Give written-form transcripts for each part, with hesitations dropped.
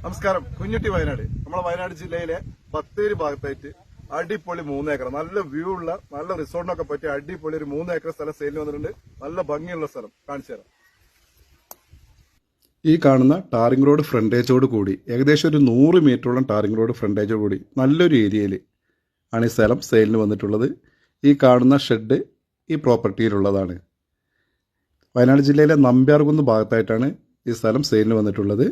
നമസ്കാരം. കുഞ്ഞുട്ടി വയനാട്. നമ്മളെ വയനാട് ജില്ലയിലെ ബത്തേരി ഭാഗത്തായിട്ട് അടിപൊളി 3 ഏക്കർ നല്ല വ്യൂ ഉള്ള നല്ല റിസോർട്ടിനൊക്കെ പറ്റിയ അടിപൊളി ഒരു 3 ഏക്കർ സ്ഥലം സെയിലിന് വന്നിട്ടുണ്ട്. നല്ല ഭംഗിയുള്ള സ്ഥലം കാണിച്ചു തരാം. ഈ കാണുന്ന ടാറിംഗ് റോഡ് ഫ്രണ്ടേജോട് കൂടി ഏകദേശം ഒരു 100 മീറ്ററോളം ടാറിംഗ് റോഡ് ഫ്രണ്ടേജോട് കൂടി നല്ലൊരു ഏരിയയിൽ ആണ് ഈ സ്ഥലം സെയിലിന് വന്നിട്ടുള്ളത്. ഈ കാണുന്ന ഷെഡ് ഈ പ്രോപ്പർട്ടിയിലുള്ളതാണ്. വയനാട് ജില്ലയിലെ നമ്പ്യാർകുന്ന് ഭാഗത്തായിട്ടാണ് ഈ സ്ഥലം സെയിലിന് വന്നിട്ടുള്ളത്.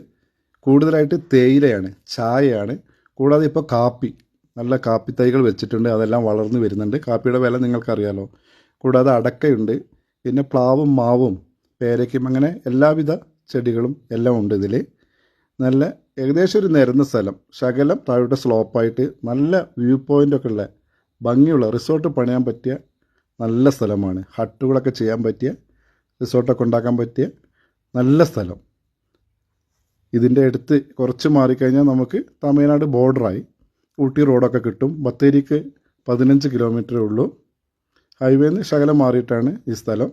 കൂടുതലായിട്ട് തേയിലയാണ്, ചായയാണ്. കൂടാതെ ഇപ്പോൾ കാപ്പി, നല്ല കാപ്പി തൈകൾ വെച്ചിട്ടുണ്ട്. അതെല്ലാം വളർന്നു വരുന്നുണ്ട്. കാപ്പിയുടെ വില നിങ്ങൾക്കറിയാലോ. കൂടാതെ അടക്കയുണ്ട്, പിന്നെ പ്ലാവും മാവും പേരയ്ക്കും, അങ്ങനെ എല്ലാവിധ ചെടികളും എല്ലാം ഉണ്ട് ഇതിൽ. നല്ല ഏകദേശം ഒരു നിരന്ന സ്ഥലം, ശകലം താഴോട്ട് സ്ലോപ്പായിട്ട് നല്ല വ്യൂ പോയിൻ്റൊക്കെ ഉള്ള ഭംഗിയുള്ള റിസോർട്ട് പണിയാൻ പറ്റിയ നല്ല സ്ഥലമാണ്. ഹട്ടുകളൊക്കെ ചെയ്യാൻ പറ്റിയ, റിസോർട്ടൊക്കെ ഉണ്ടാക്കാൻ പറ്റിയ നല്ല സ്ഥലം. ഇതിൻ്റെ അടുത്ത് കുറച്ച് മാറിക്കഴിഞ്ഞാൽ നമുക്ക് തമിഴ്നാട് ബോർഡറായി ഊട്ടി റോഡൊക്കെ കിട്ടും. ബത്തേരിക്ക് 15 കിലോമീറ്ററേ ഉള്ളൂ. ഹൈവേന്ന് ശകലം മാറിയിട്ടാണ് ഈ സ്ഥലം.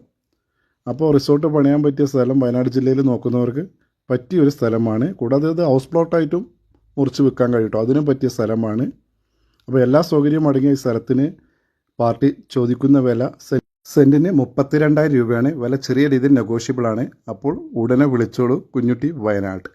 അപ്പോൾ റിസോർട്ട് പണിയാൻ പറ്റിയ സ്ഥലം വയനാട് ജില്ലയിൽ നോക്കുന്നവർക്ക് പറ്റിയൊരു സ്ഥലമാണ്. കൂടാതെ ഇത് ഹൗസ് പ്ലോട്ടായിട്ടും മുറിച്ച് വിൽക്കാൻ കഴിയും. അതിനും പറ്റിയ സ്ഥലമാണ്. അപ്പോൾ എല്ലാ സൗകര്യവും അടങ്ങിയ ഈ സ്ഥലത്തിന് പാർട്ടി ചോദിക്കുന്ന വില സെൻറ്റിന് 32,000 രൂപയാണ്. വില ചെറിയ രീതിയിൽ നെഗോഷ്യബിൾ ആണ്. അപ്പോൾ ഉടനെ വിളിച്ചോളൂ കുഞ്ഞുട്ടി വയനാട്.